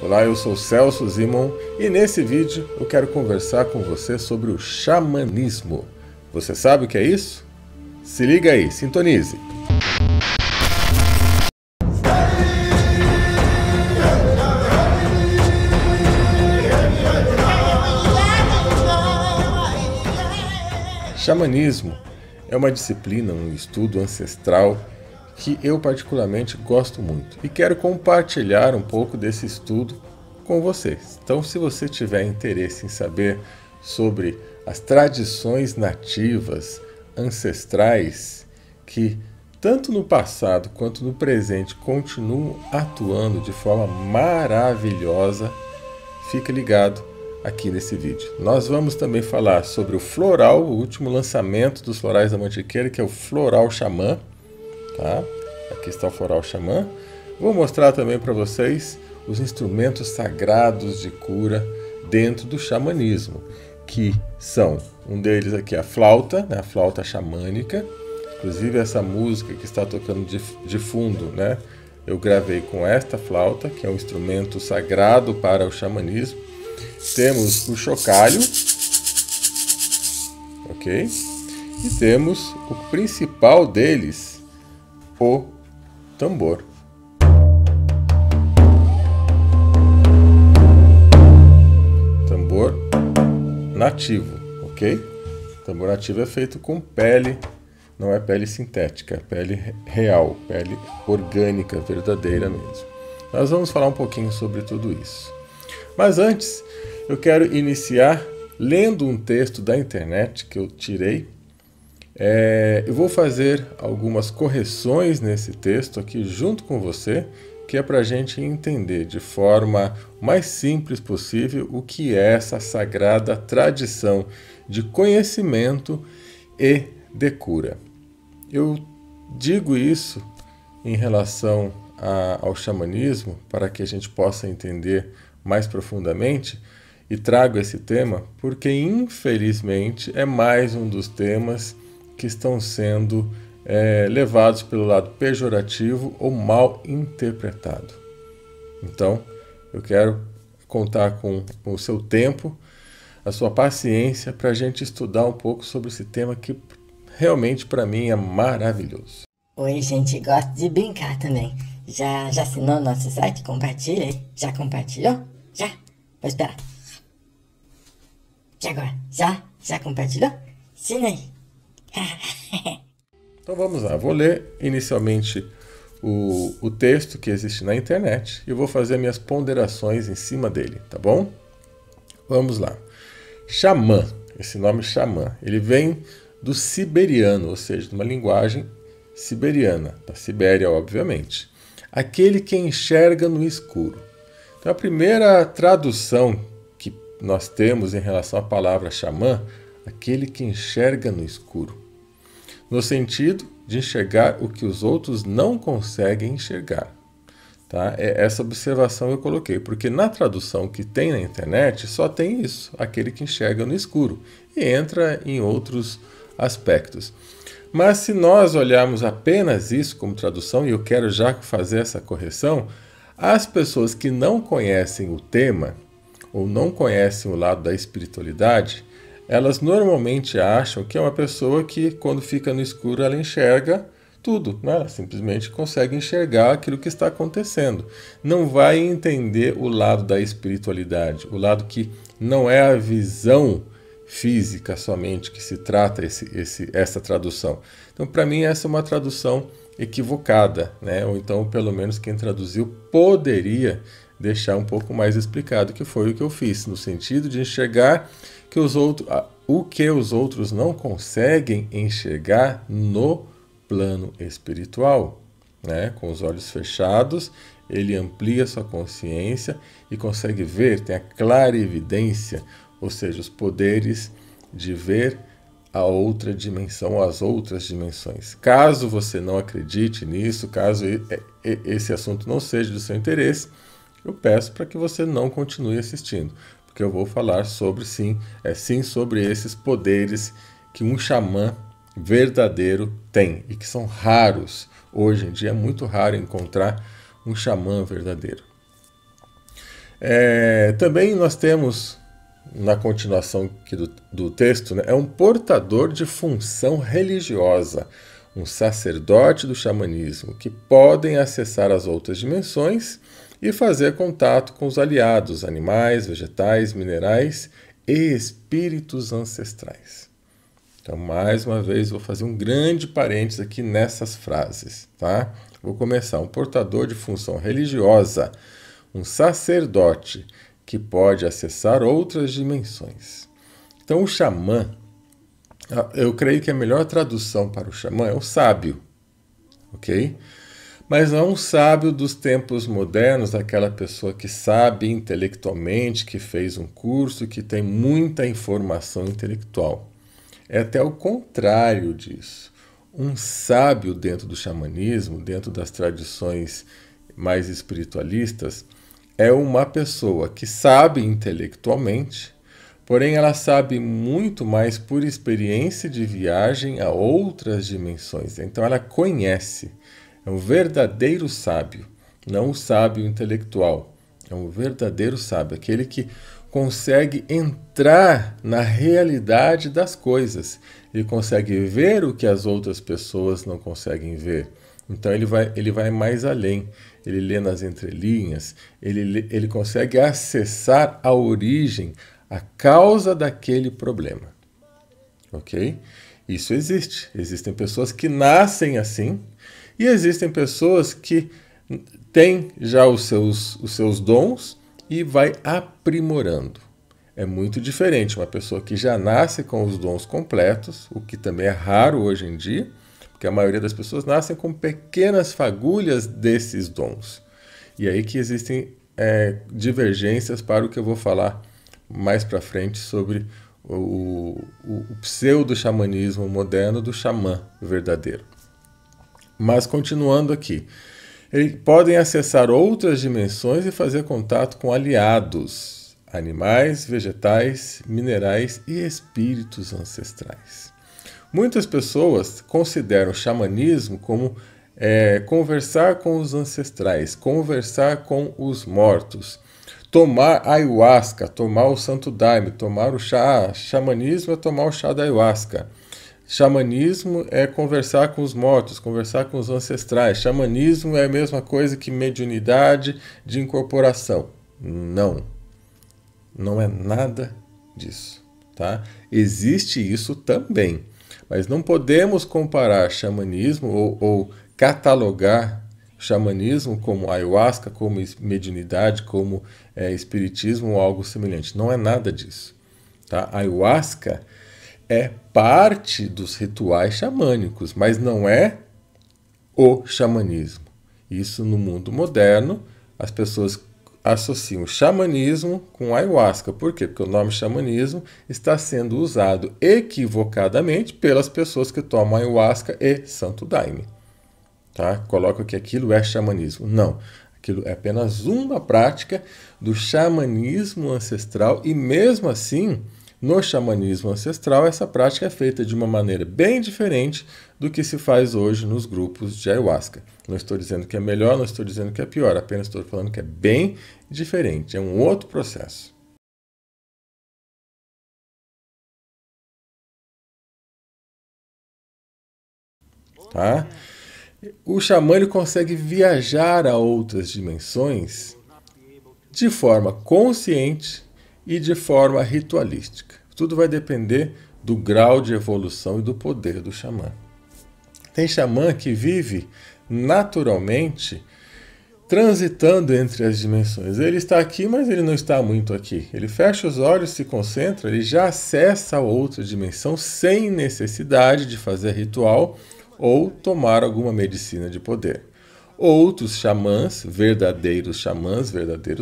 Olá, eu sou Celso Zimon e nesse vídeo eu quero conversar com você sobre o xamanismo. Você sabe o que é isso? Se liga aí, sintonize! Xamanismo é uma disciplina, um estudo ancestral que eu particularmente gosto muito e quero compartilhar um pouco desse estudo com vocês. Então, se você tiver interesse em saber sobre as tradições nativas, ancestrais, que tanto no passado quanto no presente continuam atuando de forma maravilhosa, fica ligado aqui nesse vídeo. Nós vamos também falar sobre o floral, o último lançamento dos florais da Mantiqueira, que é o Floral Xamã. Tá? Aqui está o Floral Xamã. Vou mostrar também para vocês os instrumentos sagrados de cura dentro do xamanismo, que são, um deles aqui a flauta, né? A flauta xamânica. Inclusive essa música que está tocando de fundo, né? Eu gravei com esta flauta, que é um instrumento sagrado para o xamanismo. Temos o chocalho, ok? E temos o principal deles, o tambor. Tambor nativo, ok? Tambor nativo é feito com pele, não é pele sintética, é pele real, pele orgânica, verdadeira mesmo. Nós vamos falar um pouquinho sobre tudo isso. Mas antes, eu quero iniciar lendo um texto da internet que eu tirei. Eu vou fazer algumas correções nesse texto aqui junto com você, que é para a gente entender de forma mais simples possível o que é essa sagrada tradição de conhecimento e de cura. Eu digo isso em relação ao xamanismo para que a gente possa entender mais profundamente e trago esse tema porque, infelizmente, é mais um dos temas que estão sendo levados pelo lado pejorativo ou mal interpretado. Então, eu quero contar com o seu tempo, a sua paciência para a gente estudar um pouco sobre esse tema que realmente para mim é maravilhoso. Oi, gente, gosto de brincar também. Já assinou nosso site? Compartilha aí. Já compartilhou? Já? Vou esperar. E agora? Já compartilhou? Assina aí. Então vamos lá, vou ler inicialmente o texto que existe na internet e vou fazer minhas ponderações em cima dele, tá bom? Vamos lá. Xamã, esse nome xamã, ele vem do siberiano, ou seja, de uma linguagem siberiana, da Sibéria, obviamente. Aquele que enxerga no escuro. Então a primeira tradução que nós temos em relação à palavra xamã, aquele que enxerga no escuro, no sentido de enxergar o que os outros não conseguem enxergar. Tá? Essa observação eu coloquei, porque na tradução que tem na internet só tem isso, aquele que enxerga no escuro, e entra em outros aspectos. Mas se nós olharmos apenas isso como tradução, e eu quero já fazer essa correção, as pessoas que não conhecem o tema, ou não conhecem o lado da espiritualidade, elas normalmente acham que é uma pessoa que, quando fica no escuro, ela enxerga tudo, né? Ela simplesmente consegue enxergar aquilo que está acontecendo. Não vai entender o lado da espiritualidade, o lado que não é a visão física somente que se trata essa tradução. Então, para mim, essa é uma tradução equivocada, né? Ou então, pelo menos, quem traduziu poderia deixar um pouco mais explicado, que foi o que eu fiz, no sentido de enxergar que o que os outros não conseguem enxergar no plano espiritual, né? Com os olhos fechados, ele amplia sua consciência e consegue ver, tem a clarividência, ou seja, os poderes de ver a outra dimensão, as outras dimensões. Caso você não acredite nisso, caso esse assunto não seja do seu interesse, eu peço para que você não continue assistindo, porque eu vou falar sobre sobre esses poderes que um xamã verdadeiro tem e que são raros. Hoje em dia é muito raro encontrar um xamã verdadeiro. Também nós temos, na continuação aqui do texto, né, é um portador de função religiosa, um sacerdote do xamanismo, que podem acessar as outras dimensões e fazer contato com os aliados, animais, vegetais, minerais e espíritos ancestrais. Então, mais uma vez, vou fazer um grande parênteses aqui nessas frases, tá? Vou começar. Um portador de função religiosa, um sacerdote que pode acessar outras dimensões. Então, o xamã, eu creio que a melhor tradução para o xamã é o sábio, ok? Mas não é um sábio dos tempos modernos, aquela pessoa que sabe intelectualmente, que fez um curso, que tem muita informação intelectual. É até o contrário disso. Um sábio dentro do xamanismo, dentro das tradições mais espiritualistas, é uma pessoa que sabe intelectualmente, porém ela sabe muito mais por experiência de viagem a outras dimensões. Então ela conhece. É um verdadeiro sábio, não o sábio intelectual. É um verdadeiro sábio, aquele que consegue entrar na realidade das coisas. Ele consegue ver o que as outras pessoas não conseguem ver. Então ele vai mais além. Ele lê nas entrelinhas, ele consegue acessar a origem, a causa daquele problema. Ok? Isso existe. Existem pessoas que nascem assim e existem pessoas que têm já os seus dons e vai aprimorando. É muito diferente uma pessoa que já nasce com os dons completos, o que também é raro hoje em dia, porque a maioria das pessoas nascem com pequenas fagulhas desses dons. E aí que existem divergências para o que eu vou falar mais para frente sobre o pseudo-xamanismo moderno do xamã verdadeiro. Mas continuando aqui. Eles podem acessar outras dimensões e fazer contato com aliados, animais, vegetais, minerais e espíritos ancestrais. Muitas pessoas consideram o xamanismo como conversar com os ancestrais, conversar com os mortos, tomar ayahuasca, tomar o santo daime, tomar o chá. Xamanismo é tomar o chá da ayahuasca. Xamanismo é conversar com os mortos, conversar com os ancestrais. Xamanismo é a mesma coisa que mediunidade de incorporação. Não. Não é nada disso, tá? Existe isso também, mas não podemos comparar xamanismo ou catalogar xamanismo como ayahuasca, como mediunidade, como espiritismo ou algo semelhante. Não é nada disso, tá? Ayahuasca é parte dos rituais xamânicos, mas não é o xamanismo. Isso no mundo moderno, as pessoas associam o xamanismo com ayahuasca. Por quê? Porque o nome xamanismo está sendo usado equivocadamente pelas pessoas que tomam ayahuasca e santo daime. Tá? Colocam que aquilo é xamanismo. Não. Aquilo é apenas uma prática do xamanismo ancestral e mesmo assim, no xamanismo ancestral, essa prática é feita de uma maneira bem diferente do que se faz hoje nos grupos de ayahuasca. Não estou dizendo que é melhor, não estou dizendo que é pior, apenas estou falando que é bem diferente, é um outro processo. Tá? O xamã ele consegue viajar a outras dimensões de forma consciente e de forma ritualística. Tudo vai depender do grau de evolução e do poder do xamã. Tem xamã que vive naturalmente transitando entre as dimensões. Ele está aqui, mas ele não está muito aqui. Ele fecha os olhos, se concentra, ele já acessa a outra dimensão sem necessidade de fazer ritual ou tomar alguma medicina de poder. Outros xamãs, verdadeiros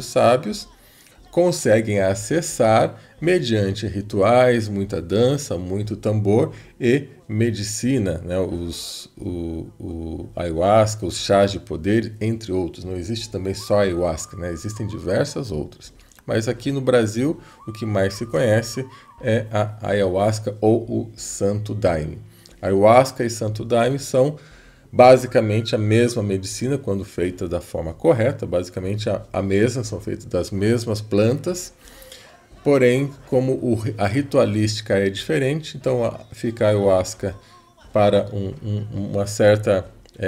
sábios, conseguem acessar mediante rituais, muita dança, muito tambor e medicina, né? O ayahuasca, os chás de poder, entre outros. Não existe também só ayahuasca, né? Existem diversas outras. Mas aqui no Brasil, o que mais se conhece é a ayahuasca ou o santo daime. Ayahuasca e santo daime são basicamente a mesma medicina quando feita da forma correta, basicamente a mesma, são feitas das mesmas plantas, porém, como a ritualística é diferente, então fica a ayahuasca para uma certa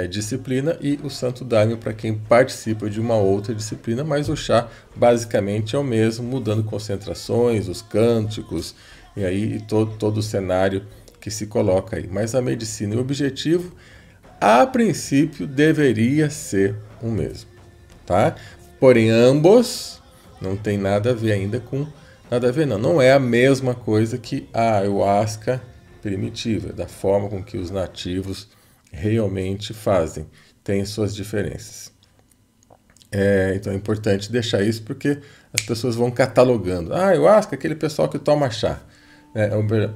disciplina e o santo daime para quem participa de uma outra disciplina, mas o chá basicamente é o mesmo, mudando concentrações, os cânticos e aí todo o cenário que se coloca aí. Mas a medicina e o objetivo, a princípio, deveria ser o mesmo, tá? Porém, ambos não tem nada a ver ainda com nada a ver, não é a mesma coisa que a ayahuasca primitiva, da forma com que os nativos realmente fazem, tem suas diferenças. Então é importante deixar isso porque as pessoas vão catalogando. Ayahuasca, aquele pessoal que toma chá.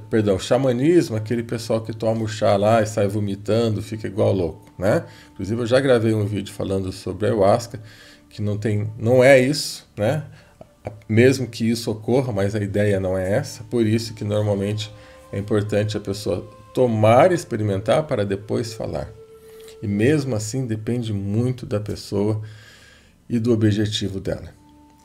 Perdão, xamanismo, aquele pessoal que toma o chá lá e sai vomitando, fica igual louco, né? Inclusive eu já gravei um vídeo falando sobre ayahuasca, que não é isso, né? Mesmo que isso ocorra, mas a ideia não é essa, por isso que normalmente é importante a pessoa tomar e experimentar para depois falar. E mesmo assim depende muito da pessoa e do objetivo dela,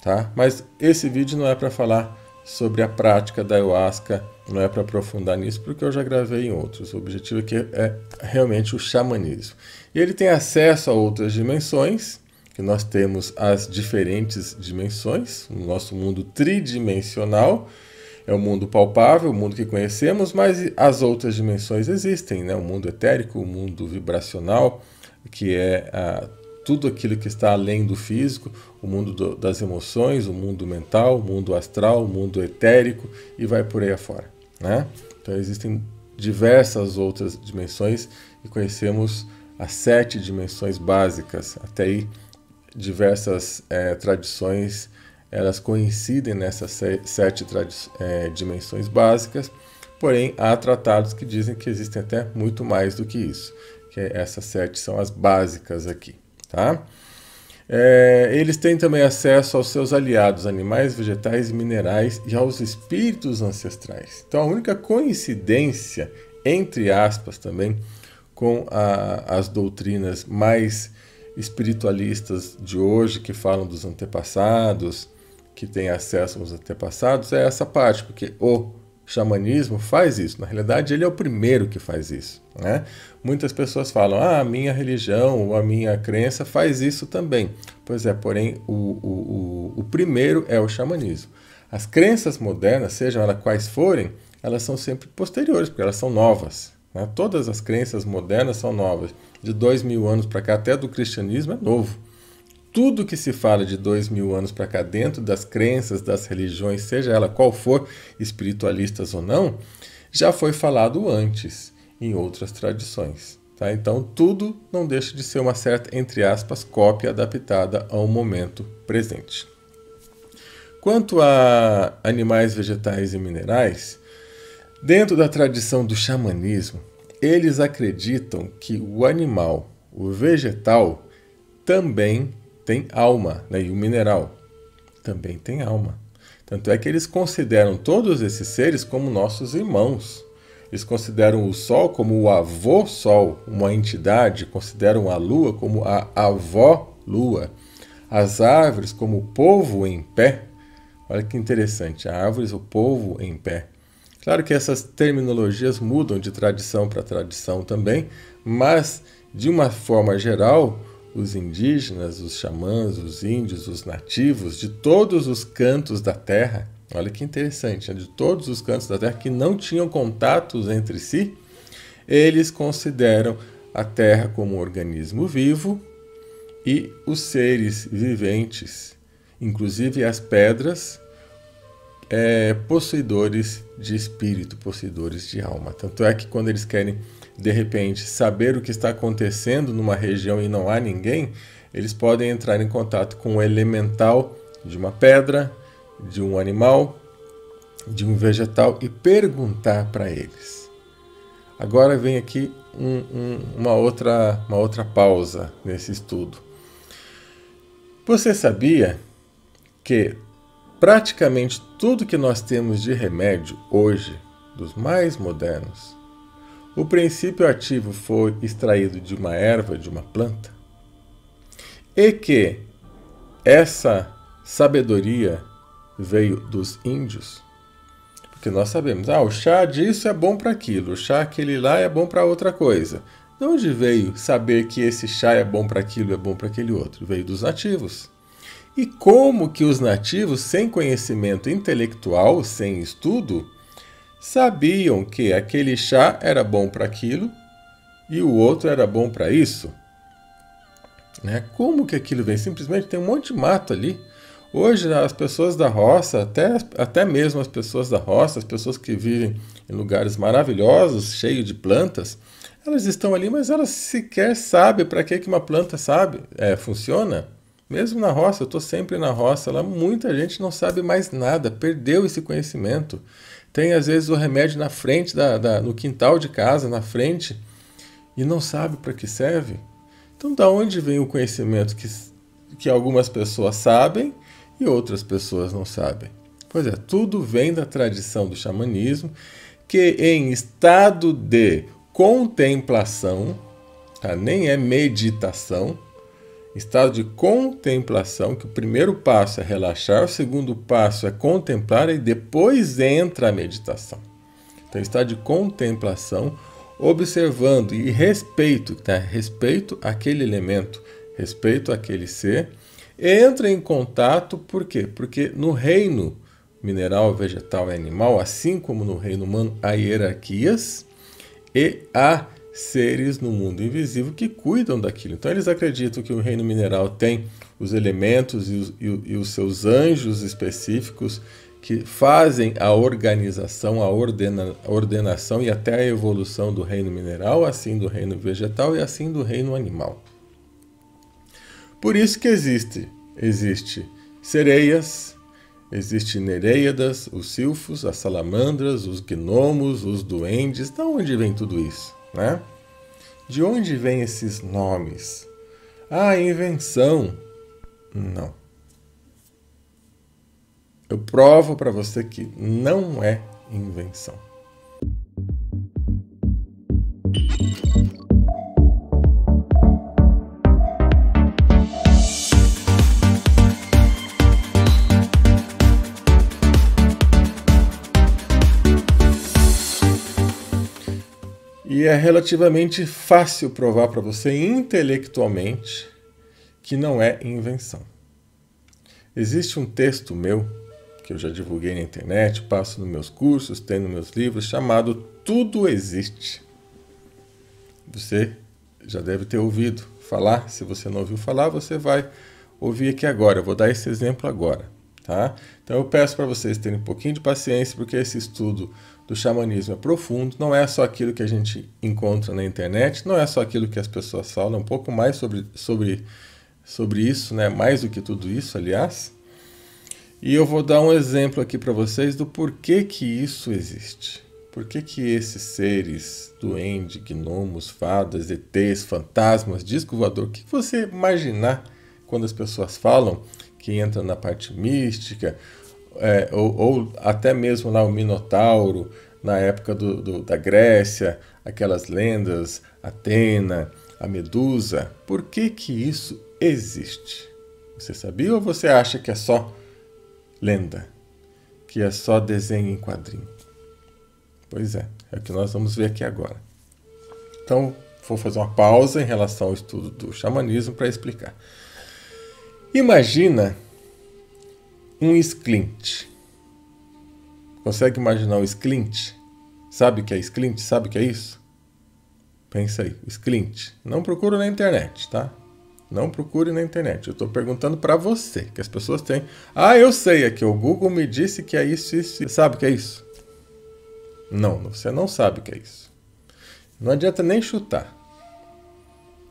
tá? Mas esse vídeo não é para falar sobre a prática da ayahuasca, não é para aprofundar nisso, porque eu já gravei em outros. O objetivo aqui é realmente o xamanismo. E ele tem acesso a outras dimensões, que nós temos as diferentes dimensões, o nosso mundo tridimensional, é o mundo palpável, o mundo que conhecemos, mas as outras dimensões existem, né? O mundo etérico, o mundo vibracional, que é tudo aquilo que está além do físico, o mundo das emoções, o mundo mental, o mundo astral, o mundo etérico, e vai por aí afora, né? Então existem diversas outras dimensões e conhecemos as 7 dimensões básicas. Até aí diversas tradições elas coincidem nessas 7 dimensões básicas, porém há tratados que dizem que existem até muito mais do que isso, que essas 7 são as básicas aqui, tá? Eles têm também acesso aos seus aliados, animais, vegetais e minerais, e aos espíritos ancestrais. Então a única coincidência, entre aspas também, com as doutrinas mais espiritualistas de hoje, que falam dos antepassados, que têm acesso aos antepassados, é essa parte, porque o xamanismo faz isso. Na realidade, ele é o primeiro que faz isso, né? Muitas pessoas falam, a minha religião ou a minha crença faz isso também. Pois é, porém, o primeiro é o xamanismo. As crenças modernas, sejam elas quais forem, elas são sempre posteriores, porque elas são novas, né? Todas as crenças modernas são novas. De 2000 anos para cá, até do cristianismo, é novo. Tudo que se fala de 2000 anos para cá, dentro das crenças, das religiões, seja ela qual for, espiritualistas ou não, já foi falado antes, em outras tradições, tá? Então, tudo não deixa de ser uma certa, entre aspas, cópia adaptada ao momento presente. Quanto a animais, vegetais e minerais, dentro da tradição do xamanismo, eles acreditam que o animal, o vegetal, também tem alma, né? E o mineral também tem alma. Tanto é que eles consideram todos esses seres como nossos irmãos. Eles consideram o Sol como o avô Sol, uma entidade, consideram a Lua como a avó Lua, as árvores como o povo em pé. Olha que interessante, árvores, o povo em pé. Claro que essas terminologias mudam de tradição para tradição também, mas, de uma forma geral, os indígenas, os xamãs, os índios, os nativos, de todos os cantos da Terra, olha que interessante, de todos os cantos da Terra que não tinham contatos entre si, eles consideram a Terra como um organismo vivo e os seres viventes, inclusive as pedras, possuidores de espírito, possuidores de alma. Tanto é que quando eles querem, de repente, saber o que está acontecendo numa região e não há ninguém, eles podem entrar em contato com o elemental de uma pedra, de um animal, de um vegetal e perguntar para eles. Agora vem aqui uma outra pausa nesse estudo. Você sabia que praticamente tudo que nós temos de remédio hoje, dos mais modernos, o princípio ativo foi extraído de uma erva, de uma planta, e que essa sabedoria veio dos índios, porque nós sabemos, o chá disso é bom para aquilo, o chá aquele lá é bom para outra coisa. De onde veio saber que esse chá é bom para aquilo, é bom para aquele outro? Veio dos nativos. E como que os nativos, sem conhecimento intelectual, sem estudo, sabiam que aquele chá era bom para aquilo e o outro era bom para isso? Né? Como que aquilo vem? Simplesmente tem um monte de mato ali. Hoje as pessoas da roça, até mesmo as pessoas da roça, as pessoas que vivem em lugares maravilhosos, cheios de plantas, elas estão ali, mas elas sequer sabem para que uma planta funciona. Mesmo na roça, eu estou sempre na roça, lá muita gente não sabe mais nada, perdeu esse conhecimento. Tem às vezes o remédio na frente, no quintal de casa, na frente, e não sabe para que serve. Então, da onde vem o conhecimento que algumas pessoas sabem e outras pessoas não sabem? Pois é, tudo vem da tradição do xamanismo, que em estado de contemplação, nem é meditação, estado de contemplação, que o primeiro passo é relaxar, o segundo passo é contemplar e depois entra a meditação. Então, estado de contemplação, observando e respeito, respeito àquele elemento, respeito àquele ser, entra em contato, por quê? Porque no reino mineral, vegetal e animal, assim como no reino humano, há hierarquias e há seres no mundo invisível que cuidam daquilo. Então eles acreditam que o reino mineral tem os elementos e os seus anjos específicos que fazem a organização, a ordenação e até a evolução do reino mineral, assim do reino vegetal e assim do reino animal. Por isso que existe sereias, existe nereidas, os silfos, as salamandras, os gnomos, os duendes. De onde vem tudo isso? Né? De onde vêm esses nomes? Invenção. Não. Eu provo para você que não é invenção. E é relativamente fácil provar para você intelectualmente que não é invenção. Existe um texto meu, que eu já divulguei na internet, passo nos meus cursos, tem nos meus livros, chamado Tudo Existe. Você já deve ter ouvido falar. Se você não ouviu falar, você vai ouvir aqui agora. Eu vou dar esse exemplo agora. Tá? Então eu peço para vocês terem um pouquinho de paciência, porque esse estudo do xamanismo é profundo, não é só aquilo que a gente encontra na internet, não é só aquilo que as pessoas falam, é um pouco mais sobre isso, né? Mais do que tudo isso, aliás. E eu vou dar um exemplo aqui para vocês do porquê que isso existe. Por que esses seres, duende, gnomos, fadas, ETs, fantasmas, disco voador, o que você imaginar quando as pessoas falam que entra na parte mística, ou até mesmo lá o Minotauro, na época da Grécia, aquelas lendas, Atena, a Medusa. Por que isso existe? Você sabia ou você acha que é só lenda? Que é só desenho em quadrinho? Pois é o que nós vamos ver aqui agora. Então, vou fazer uma pausa em relação ao estudo do xamanismo para explicar. Imagina um esclint. Consegue imaginar um esclint? Sabe o que é esclint? Sabe o que é isso? Pensa aí, esclint. Não procure na internet, tá? Não procure na internet. Eu estou perguntando para você, que as pessoas têm. Eu sei, aqui o Google me disse que é isso, isso. Sabe o que é isso? Não, você não sabe o que é isso. Não adianta nem chutar.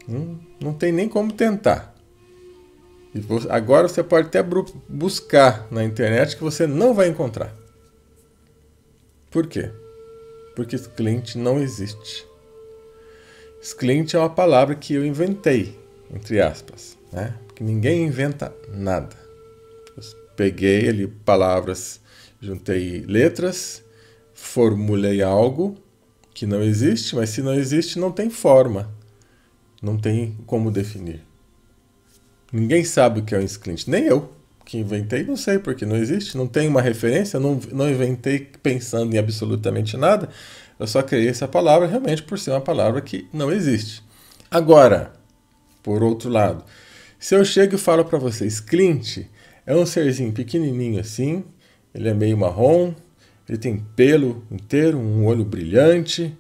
Não tem nem como tentar. E agora você pode até buscar na internet que você não vai encontrar. Por quê? Porque esclint não existe. Esclint é uma palavra que eu inventei, entre aspas, né? Porque ninguém inventa nada. Eu peguei ali palavras, juntei letras, formulei algo que não existe, mas se não existe, não tem forma. Não tem como definir. Ninguém sabe o que é um esclinte. Nem eu, que inventei, não sei, porque não existe. Não tem uma referência, não inventei pensando em absolutamente nada. Eu só criei essa palavra realmente por ser uma palavra que não existe. Agora, por outro lado, se eu chego e falo para você, esclinte é um serzinho pequenininho assim, ele é meio marrom, ele tem pelo inteiro, um olho brilhante,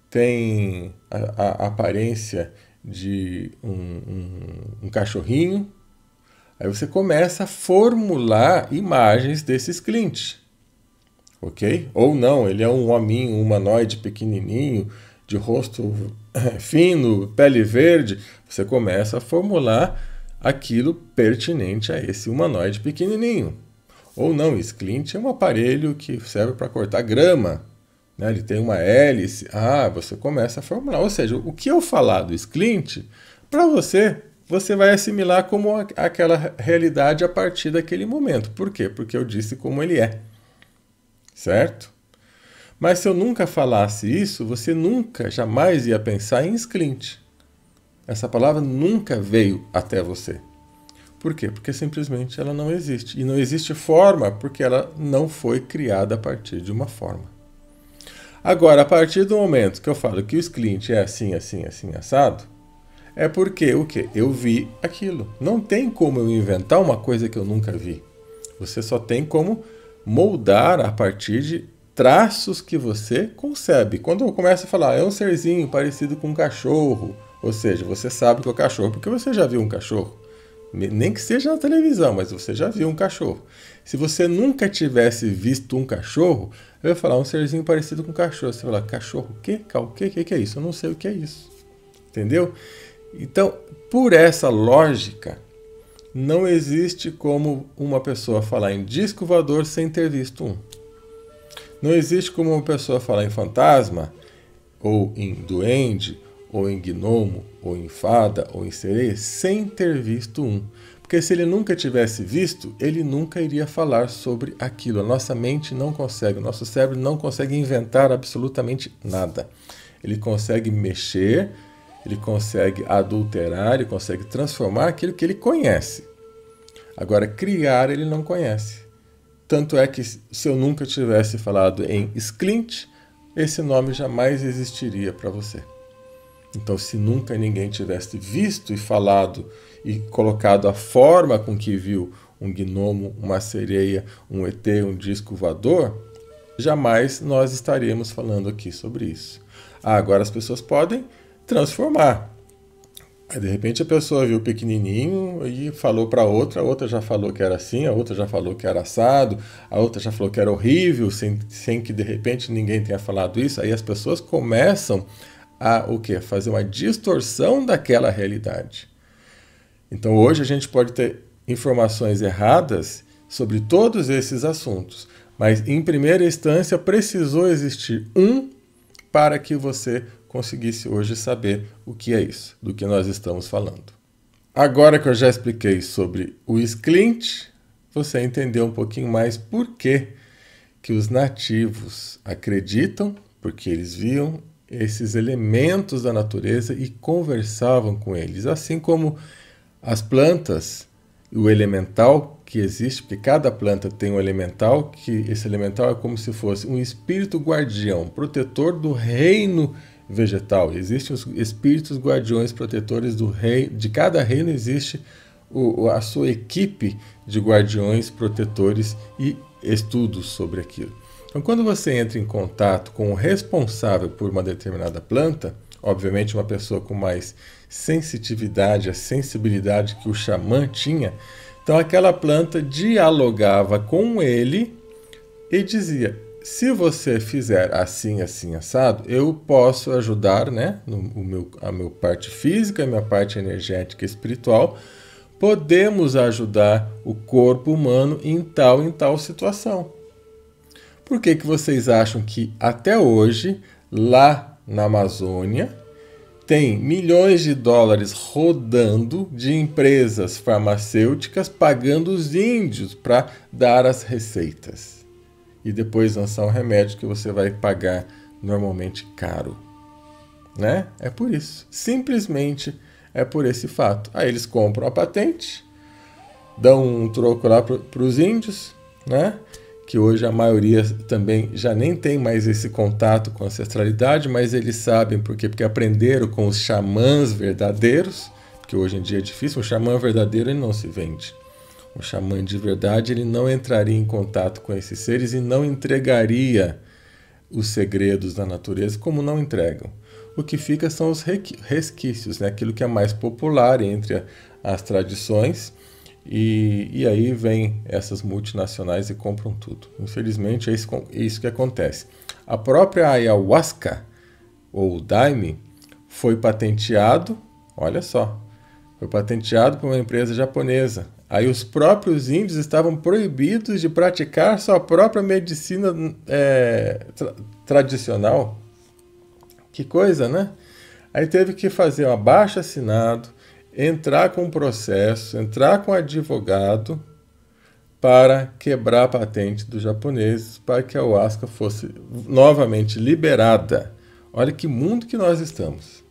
tem a aparência de um cachorrinho. Aí você começa a formular imagens desse esclinte, ok? Ou não, ele é um hominho, um humanoide pequenininho, de rosto fino, pele verde. Você começa a formular aquilo pertinente a esse humanoide pequenininho. Ou não, esclinte é um aparelho que serve para cortar grama, né? Ele tem uma hélice. Você começa a formular. Ou seja, o que eu falar do esclinte, para você vai assimilar como aquela realidade a partir daquele momento. Por quê? Porque eu disse como ele é. Certo? Mas se eu nunca falasse isso, você nunca, jamais ia pensar em esclinte. Essa palavra nunca veio até você. Por quê? Porque simplesmente ela não existe. E não existe forma porque ela não foi criada a partir de uma forma. Agora, a partir do momento que eu falo que o esclinte é assim, assim, assim, assado, é porque o quê? Eu vi aquilo. Não tem como eu inventar uma coisa que eu nunca vi. Você só tem como moldar a partir de traços que você concebe. Quando eu começo a falar, é um serzinho parecido com um cachorro, ou seja, você sabe que é o cachorro, porque você já viu um cachorro. Nem que seja na televisão, mas você já viu um cachorro. Se você nunca tivesse visto um cachorro, eu ia falar um serzinho parecido com um cachorro. Você vai falar, cachorro o quê? O que é isso? Eu não sei o que é isso. Entendeu? Então, por essa lógica, não existe como uma pessoa falar em disco voador sem ter visto um. Não existe como uma pessoa falar em fantasma, ou em duende, ou em gnomo, ou em fada, ou em sereia, sem ter visto um. Porque se ele nunca tivesse visto, ele nunca iria falar sobre aquilo. A nossa mente não consegue, o nosso cérebro não consegue inventar absolutamente nada. Ele consegue mexer, ele consegue adulterar, ele consegue transformar aquilo que ele conhece. Agora, criar ele não conhece. Tanto é que se eu nunca tivesse falado em esclinte, esse nome jamais existiria para você. Então, se nunca ninguém tivesse visto e falado e colocado a forma com que viu um gnomo, uma sereia, um ET, um disco voador, jamais nós estaríamos falando aqui sobre isso. Agora as pessoas podem transformar. Aí, de repente a pessoa viu pequenininho e falou para a outra já falou que era assim, a outra já falou que era assado, a outra já falou que era horrível, sem que de repente ninguém tenha falado isso. Aí as pessoas começam a fazer uma distorção daquela realidade. Então hoje a gente pode ter informações erradas sobre todos esses assuntos, mas em primeira instância precisou existir um para que você conseguisse hoje saber o que é isso, do que nós estamos falando. Agora que eu já expliquei sobre o esclinte, você entendeu um pouquinho mais por que os nativos acreditam, porque eles viam esses elementos da natureza e conversavam com eles, assim como as plantas, o elemental que existe, porque cada planta tem um elemental, que esse elemental é como se fosse um espírito guardião, protetor do reino vegetal. Existem os espíritos guardiões protetores do reino, de cada reino existe a sua equipe de guardiões protetores e estudos sobre aquilo. Então, quando você entra em contato com o responsável por uma determinada planta, obviamente uma pessoa com mais sensitividade, a sensibilidade que o xamã tinha, então aquela planta dialogava com ele e dizia, se você fizer assim, assim, assado, eu posso ajudar, né, a minha parte física, a minha parte energética e espiritual, podemos ajudar o corpo humano em tal situação. Por que vocês acham que até hoje, lá na Amazônia, tem milhões de dólares rodando de empresas farmacêuticas pagando os índios para dar as receitas? E depois lançar um remédio que você vai pagar normalmente caro, né? É por isso, simplesmente é por esse fato. Aí eles compram a patente, dão um troco lá para os índios, né? Que hoje a maioria também já nem tem mais esse contato com a ancestralidade, mas eles sabem por quê? Porque aprenderam com os xamãs verdadeiros, que hoje em dia é difícil. O xamã verdadeiro ele não se vende. O xamã de verdade ele não entraria em contato com esses seres e não entregaria os segredos da natureza como não entregam. O que fica são os resquícios, né? Aquilo que é mais popular entre as tradições, e aí vem essas multinacionais e compram tudo. Infelizmente é isso que acontece. A própria ayahuasca, ou daime, foi patenteado, olha só, foi patenteado por uma empresa japonesa. Aí os próprios índios estavam proibidos de praticar sua própria medicina tradicional. Que coisa, né? Aí teve que fazer um abaixo-assinado, entrar com processo, entrar com advogado para quebrar a patente dos japoneses, para que a ayahuasca fosse novamente liberada. Olha que mundo que nós estamos.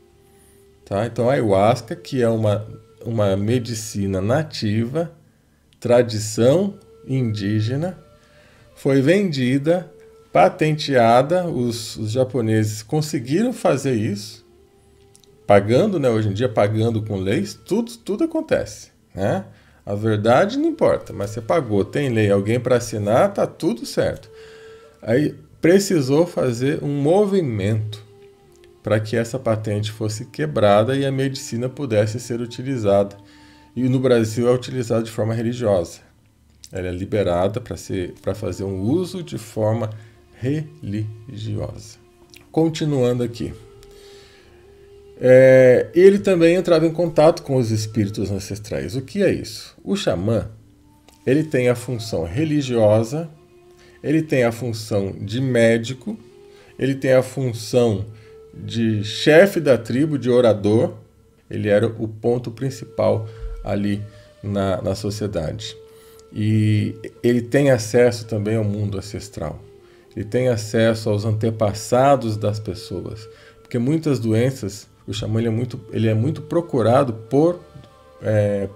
Tá? Então a ayahuasca, que é uma medicina nativa, tradição indígena, foi vendida, patenteada, os japoneses conseguiram fazer isso, pagando, né, hoje em dia pagando com leis, tudo acontece, né? A verdade não importa, mas você pagou, tem lei, alguém para assinar, tá tudo certo. Aí precisou fazer um movimento para que essa patente fosse quebrada e a medicina pudesse ser utilizada. E no Brasil é utilizada de forma religiosa. Ela é liberada para fazer um uso de forma religiosa. Continuando aqui. Ele também entrava em contato com os espíritos ancestrais. O que é isso? O xamã, ele tem a função religiosa, ele tem a função de médico, ele tem a função de chefe da tribo, de orador. Ele era o ponto principal ali na sociedade. E ele tem acesso também ao mundo ancestral. Ele tem acesso aos antepassados das pessoas. Porque muitas doenças, o xamã ele é muito procurado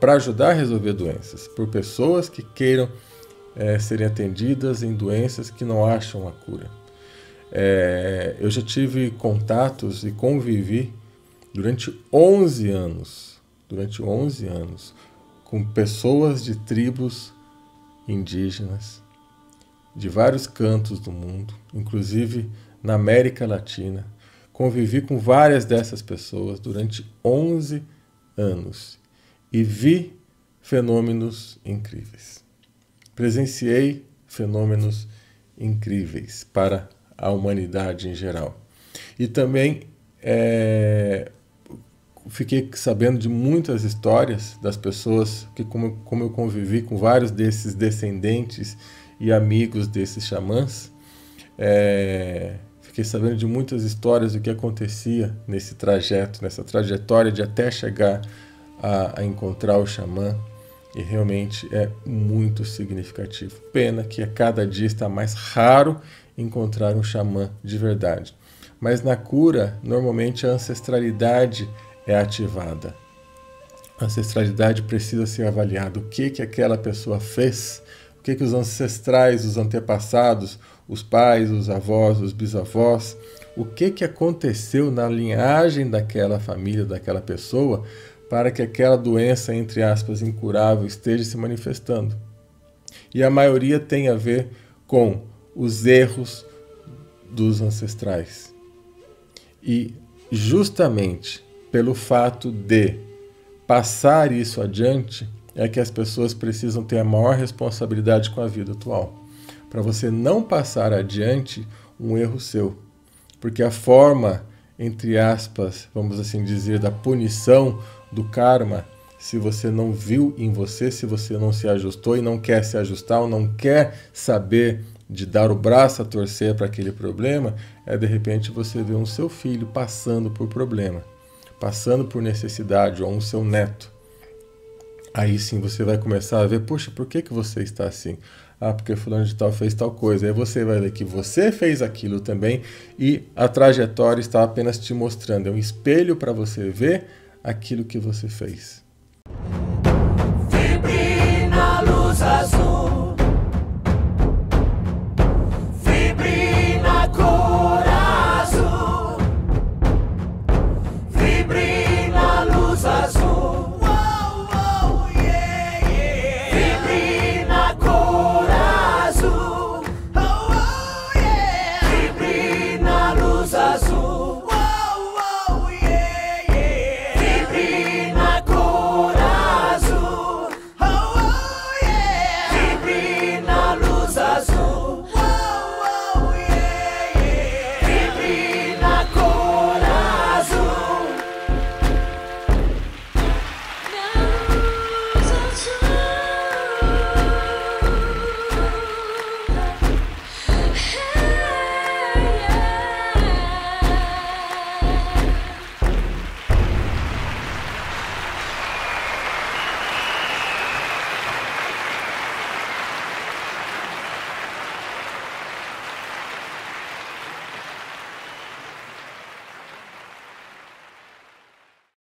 para ajudar a resolver doenças, por pessoas que queiram serem atendidas em doenças que não acham a cura. Eu já tive contatos e convivi durante 11 anos com pessoas de tribos indígenas de vários cantos do mundo, inclusive na América Latina. Convivi com várias dessas pessoas durante 11 anos e vi fenômenos incríveis. Presenciei fenômenos incríveis para a humanidade em geral. E também fiquei sabendo de muitas histórias das pessoas que, como eu convivi com vários desses descendentes e amigos desses xamãs, fiquei sabendo de muitas histórias do que acontecia nesse trajeto, nessa trajetória de até chegar a encontrar o xamã, e realmente é muito significativo. Pena que a cada dia está mais raro encontrar um xamã de verdade. Mas na cura, normalmente a ancestralidade é ativada. A ancestralidade precisa ser avaliada. O que aquela pessoa fez? O que os ancestrais, os antepassados, os pais, os avós, os bisavós, o que aconteceu na linhagem daquela família, daquela pessoa, para que aquela doença, entre aspas, incurável, esteja se manifestando. E a maioria tem a ver com os erros dos ancestrais. E justamente pelo fato de passar isso adiante, é que as pessoas precisam ter a maior responsabilidade com a vida atual. Para você não passar adiante um erro seu. Porque a forma, entre aspas, vamos assim dizer, da punição, do karma, se você não viu em você, se você não se ajustou e não quer se ajustar, ou não quer saber de dar o braço a torcer para aquele problema, de repente você vê um seu filho passando por problema, passando por necessidade, ou um seu neto. Aí sim você vai começar a ver, poxa, por que você está assim? Ah, porque fulano de tal fez tal coisa. Aí você vai ver que você fez aquilo também e a trajetória está apenas te mostrando. É um espelho para você ver aquilo que você fez. Vibre na luz azul.